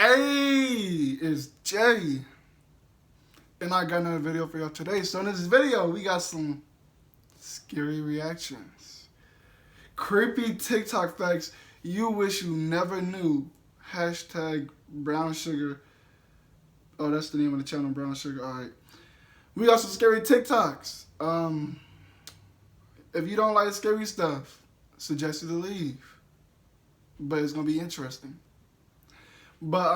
Hey, it's Jay. And I got another video for y'all today. So in this video, we got some scary reactions. Creepy TikTok facts you wish you never knew. Hashtag BrownSugar. Oh, that's the name of the channel, BrownSugar. Alright. We got some scary TikToks. If you don't like scary stuff, suggest you to leave. But it's gonna be interesting. But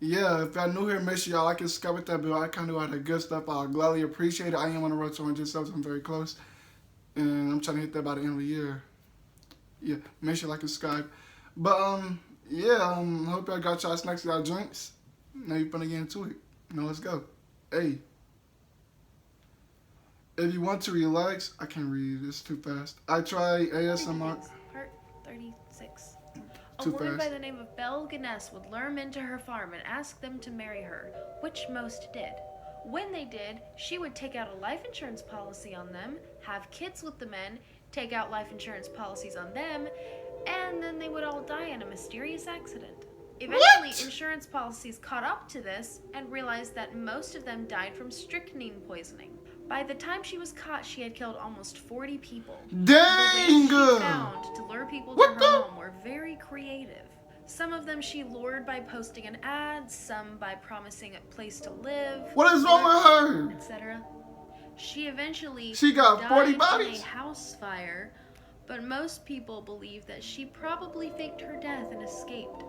yeah, if y'all new here, make sure y'all like and subscribe with that bell. I kind of do all the good stuff. I'll gladly appreciate it. I am on the road to 100 subs. I'm very close, and I'm trying to hit that by the end of the year. Yeah, make sure you like and subscribe. But yeah, hope y'all got y'all snacks, y'all drinks. Now you're gonna get into it. Now let's go. Hey, if you want to relax, I can't read. It's too fast. I try ASMR. Part 36. A Too woman fast. by the name of Belle Guinness would lure men to her farm and ask them to marry her, which most did. When they did, she would take out a life insurance policy on them, have kids with the men, take out life insurance policies on them, and then they would all die in a mysterious accident. Eventually, insurance policies caught up to this and realized that most of them died from strychnine poisoning. By the time she was caught, she had killed almost 40 people. Dang! The ways she found to lure people to her home were very creative. Some of them she lured by posting an ad, some by promising a place to live, What is wrong with her? etc. She eventually got 40 died bodies? in a house fire, but most people believe that she probably faked her death and escaped.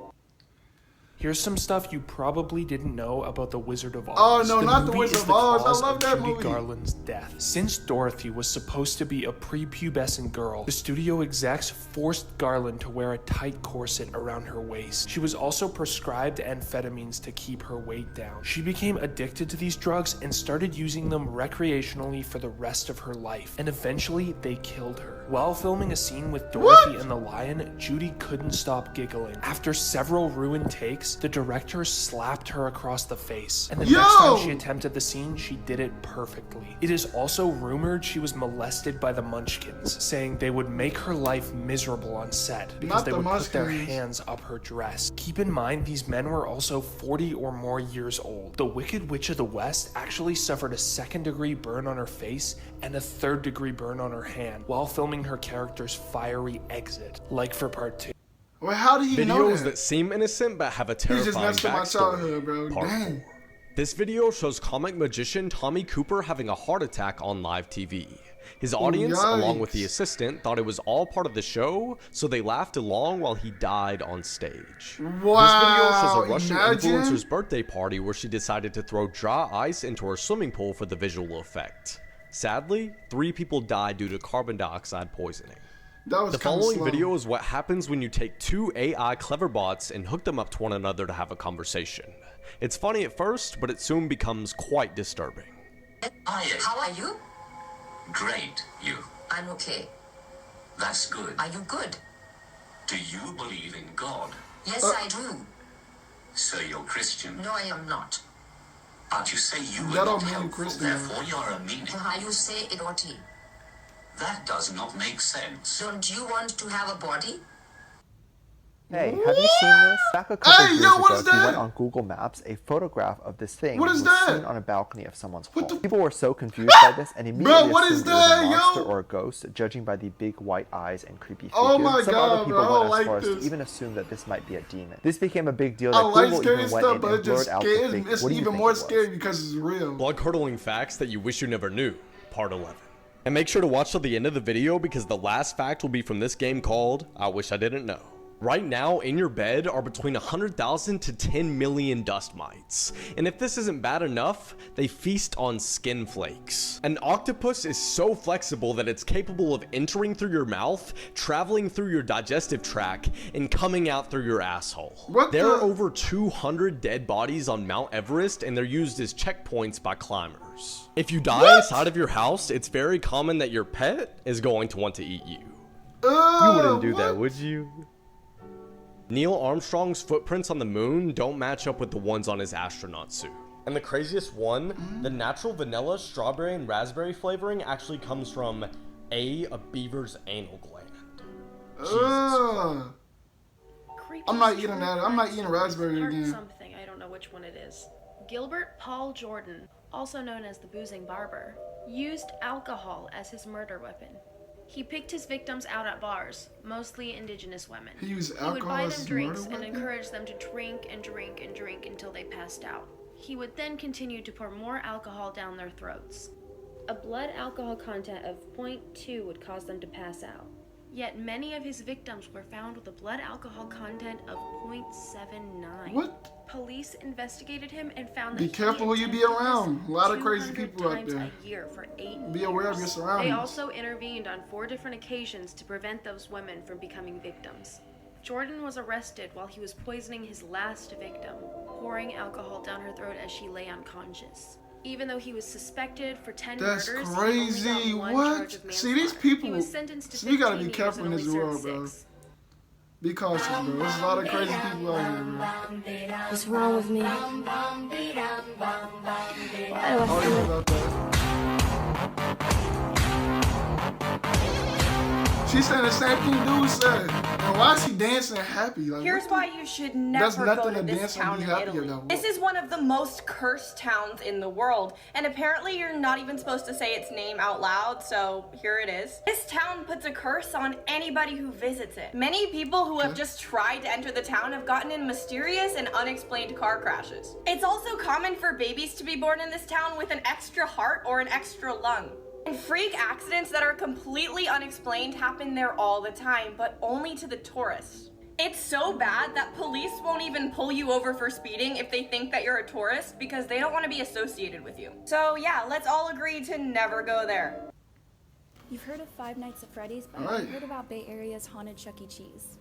Here's some stuff you probably didn't know about The Wizard of Oz. Oh, no, not The movie Wizard is of the Oz. I cause love of that Judy movie. Garland's death. Since Dorothy was supposed to be a prepubescent girl, the studio execs forced Garland to wear a tight corset around her waist. She was also prescribed amphetamines to keep her weight down. She became addicted to these drugs and started using them recreationally for the rest of her life, and eventually they killed her. While filming a scene with Dorothy and the lion, Judy couldn't stop giggling. After several ruined takes, the director slapped her across the face, and the next time she attempted the scene, she did it perfectly. It is also rumored she was molested by the Munchkins, saying they would make her life miserable on set because they would put their hands up her dress. Keep in mind, these men were also 40 or more years old. The Wicked Witch of the West actually suffered a 2nd-degree burn on her face and a 3rd-degree burn on her hand while filming her character's fiery exit, like for part 2. Well, how do you know Videos that seem innocent but have a terrifying just messed up my backstory. childhood, bro. Part Dang. 4. This video shows comic magician Tommy Cooper having a heart attack on live TV. His audience, along with the assistant, thought it was all part of the show, so they laughed along while he died on stage. Wow, This video shows a Russian influencer's birthday party where she decided to throw dry ice into her swimming pool for the visual effect. Sadly, 3 people died due to carbon dioxide poisoning. The following video is what happens when you take 2 AI clever bots and hook them up to one another to have a conversation. It's funny at first, but it soon becomes quite disturbing. Hiya. How are you? Great, you. I'm okay. That's good. Are you good? Do you believe in God? Yes, I do. So you're Christian? No, I am not. But you say you That are don't not mean helpful, Christian. therefore you're a meaning. How you say it, Oti? That does not make sense. Don't you want to have a body? Hey, have you seen this? Back a couple years what ago, is if you that? went on Google Maps, a photograph of this thing What is was that? seen on a balcony of someone's home. the- People were so confused by this and immediately what is assumed it was that, a monster yo? or a ghost, judging by the big white eyes and creepy figure. Oh my Some God, other people bro, I don't went as like far as this. to even assume that this might be a demon. This became a big deal I that like Google scary even went stuff, in but and it just blurred out the fake. it's What do you even think more it was? scary because it's real. Blood-curdling facts that you wish you never knew, part 11. And make sure to watch till the end of the video because the last fact will be from this game called I Wish I Didn't Know. Right now, in your bed are between 100,000 to 10 million dust mites. And if this isn't bad enough, they feast on skin flakes. An octopus is so flexible that it's capable of entering through your mouth, traveling through your digestive tract, and coming out through your asshole. There are over 200 dead bodies on Mount Everest, and they're used as checkpoints by climbers. If you die inside of your house, it's very common that your pet is going to want to eat you. You wouldn't do that, would you? Neil Armstrong's footprints on the moon don't match up with the ones on his astronaut suit. And the craziest one, the natural vanilla, strawberry, and raspberry flavoring actually comes from a beaver's anal gland. Jesus Christ. creepy. I'm not eating that. I'm not eating raspberry Heart again. something. I don't know which one it is. Gilbert Paul Jordan, also known as the Boozing Barber, used alcohol as his murder weapon. He picked his victims out at bars, mostly indigenous women. He used He would alcohol buy as them his drinks murder and weapon? encourage them to drink and drink and drink until they passed out. He would then continue to pour more alcohol down their throats. A blood alcohol content of 0.2 would cause them to pass out. Yet many of his victims were found with a blood alcohol content of 0.79. What? Police investigated him and found that Be he careful who you be attempted around. this A lot of crazy 200 people out times there. a year for 8 Be aware of years. your surroundings. They also intervened on 4 different occasions to prevent those women from becoming victims. Jordan was arrested while he was poisoning his last victim, pouring alcohol down her throat as she lay unconscious. Even though he was suspected for 10 That's murders, crazy. he only got 1 What? charge of See, these manslaughter. people- He was sentenced to so you gotta be 15 careful years in and this only world, served bro. 6. Be cautious, bro. There's a lot of crazy people out here, bro. What's wrong with me? Why do I Oh, feel yeah, about that. She saying the same thing dude said. And why is she dancing happy? Like, Here's what why you should That's never go nothing to to this dance and town be in happy Italy. about. This is one of the most cursed towns in the world, and apparently you're not even supposed to say its name out loud, so here it is. This town puts a curse on anybody who visits it. Many people who have just tried to enter the town have gotten in mysterious and unexplained car crashes. It's also common for babies to be born in this town with an extra heart or an extra lung. And freak accidents that are completely unexplained happen there all the time, but only to the tourists. It's so bad that police won't even pull you over for speeding if they think that you're a tourist because they don't want to be associated with you. So yeah, let's all agree to never go there. You've heard of Five Nights at Freddy's, but Alright. have you heard about Bay Area's haunted Chuck E. Cheese?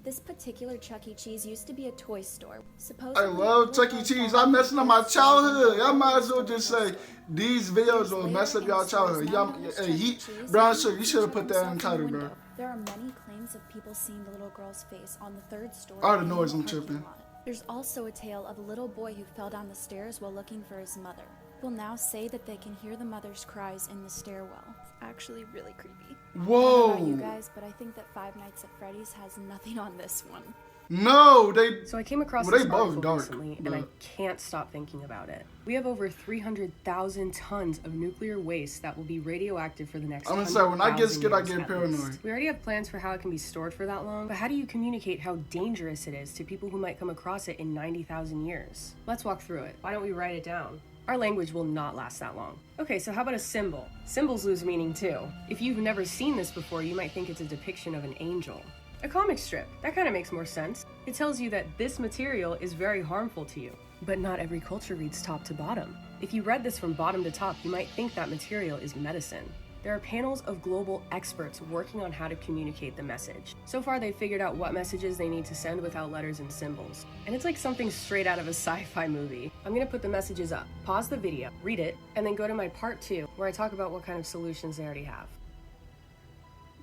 This particular Chuck E. Cheese used to be a toy store. Supposedly, I love Chuck E. Cheese. I'm messing up my childhood. Y'all might as well just say these videos will mess up y'all childhood. Y'all, hey, BrownSugar, you should have put that in the title, bro. There are many claims of people seeing the little girl's face on the 3rd story. I already in know the it's I'm parking tripping. lot. There's also a tale of a little boy who fell down the stairs while looking for his mother. People now say that they can hear the mother's cries in the stairwell. It's actually really creepy. I don't know about you Whoa. guys, but I think that Five Nights at Freddy's has nothing on this one. No, they. So I came across Well, they this both article dark, recently, and I but- can't stop thinking about it. We have over 300,000 tons of nuclear waste that will be radioactive for the next I'm gonna say, when I get 100,000 scared, I years get at paranoid. least. We already have plans for how it can be stored for that long, but how do you communicate how dangerous it is to people who might come across it in 90,000 years? Let's walk through it. Why don't we write it down? Our language will not last that long. Okay, so how about a symbol? Symbols lose meaning too. If you've never seen this before, you might think it's a depiction of an angel. A comic strip. That kind of makes more sense. It tells you that this material is very harmful to you. But not every culture reads top to bottom. If you read this from bottom to top, you might think that material is medicine. There are panels of global experts working on how to communicate the message. So far, they've figured out what messages they need to send without letters and symbols. And it's like something straight out of a sci-fi movie. I'm gonna put the messages up, pause the video, read it, and then go to my part 2, where I talk about what kind of solutions they already have.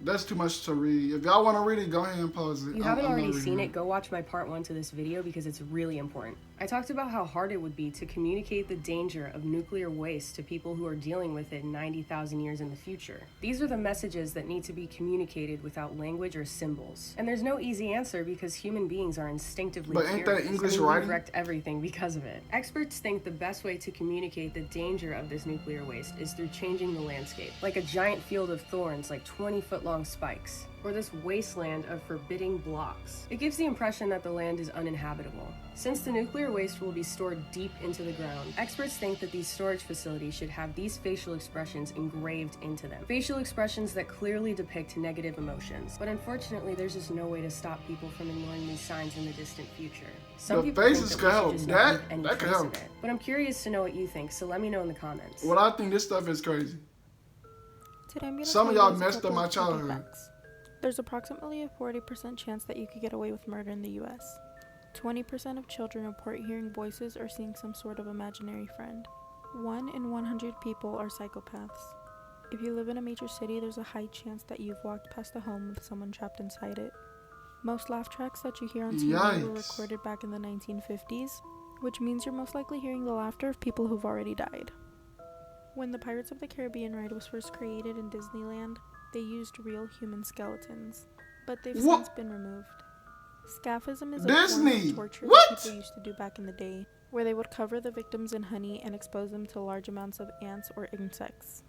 That's too much to read. If y'all want to read it, go ahead and pause it. If you haven't already seen it, go watch my part 1 to this video because it's really important. I talked about how hard it would be to communicate the danger of nuclear waste to people who are dealing with it 90,000 years in the future. These are the messages that need to be communicated without language or symbols. And there's no easy answer because human beings are instinctively But ain't that curious. English We've writing? wrecked everything because of it. Experts think the best way to communicate the danger of this nuclear waste is through changing the landscape, like a giant field of thorns, like 20-foot-long spikes, or this wasteland of forbidding blocks. It gives the impression that the land is uninhabitable. Since the nuclear waste will be stored deep into the ground, experts think that these storage facilities should have these facial expressions engraved into them. Facial expressions that clearly depict negative emotions. But unfortunately, there's just no way to stop people from ignoring these signs in the distant future. Some The people think faces that could we should help. just That- not leave any that could trace help. of it. But I'm curious to know what you think, so let me know in the comments. Well, I think this stuff is crazy. Today I'm gonna Some of tell y'all you guys a messed up couple my of creepy childhood. facts. There's approximately a 40% chance that you could get away with murder in the US. 20% of children report hearing voices or seeing some sort of imaginary friend. 1 in 100 people are psychopaths. If you live in a major city, there's a high chance that you've walked past a home with someone trapped inside it. Most laugh tracks that you hear on TV were Yikes. recorded back in the 1950s, which means you're most likely hearing the laughter of people who've already died. When the Pirates of the Caribbean ride was first created in Disneyland, they used real human skeletons, but they've What? since been removed. Scaphism is a Disney! form of torture What? that people used to do back in the day, where they would cover the victims in honey and expose them to large amounts of ants or insects.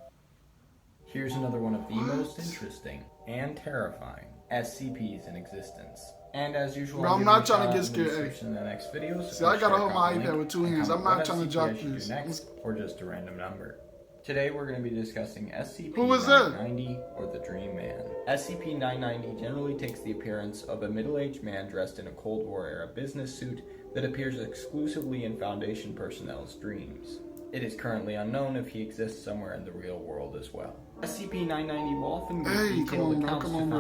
Here's another one of the most interesting and terrifying SCPs in existence. And as usual, Bro, I'm not trying to get scared. In the next video, so See, I gotta hold my check out iPad the with two link hands. and I'm not comment trying to what drop SCP I should this. do next, or just a random number. Today we're going to be discussing Who was that? SCP-990 or the Dream Man. SCP-990 generally takes the appearance of a middle-aged man dressed in a Cold War era business suit that appears exclusively in Foundation personnel's dreams. It is currently unknown if he exists somewhere in the real world as well. SCP-990 will often give detailed accounts to Foundation I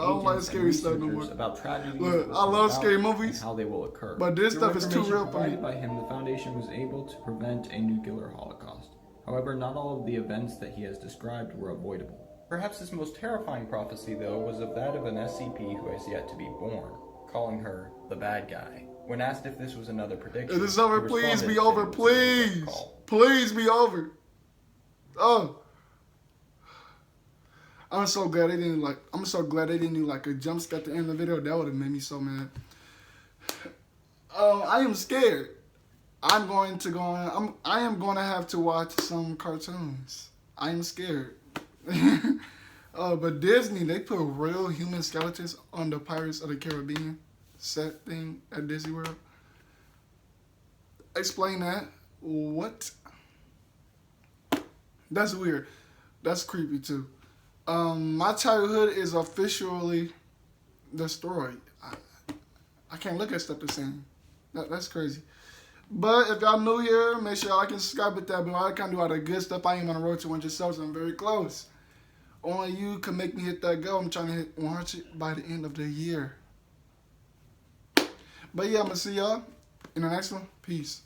don't like agents scary and stuff no researchers more. about tragedies Look, that I love about scary movies, and how they will occur. but this Through stuff is too information real for me. provided by him, the Foundation was able to prevent a nuclear holocaust. However, not all of the events that he has described were avoidable. Perhaps his most terrifying prophecy, though, was of that of an SCP who has yet to be born, calling her the bad guy. When asked if this was another prediction, Is this over? he Please responded be that over. it was a Please. wake-up call. Please be over. Oh. I'm so glad they didn't do like a jump scare at the end of the video. That would have made me so mad. I am scared. I am going to have to watch some cartoons. I am scared. But Disney, they put real human skeletons on the Pirates of the Caribbean set thing at Disney World. Explain that. What? That's weird. That's creepy too. My childhood is officially destroyed. I can't look at stuff the same. That's crazy. But if y'all new here, make sure y'all like and subscribe with that. But I can't do all the good stuff. I am on the road to 100 subs. I'm very close. Only you can make me hit that goal. I'm trying to hit 100 by the end of the year. But yeah, I'm going to see y'all in the next one. Peace.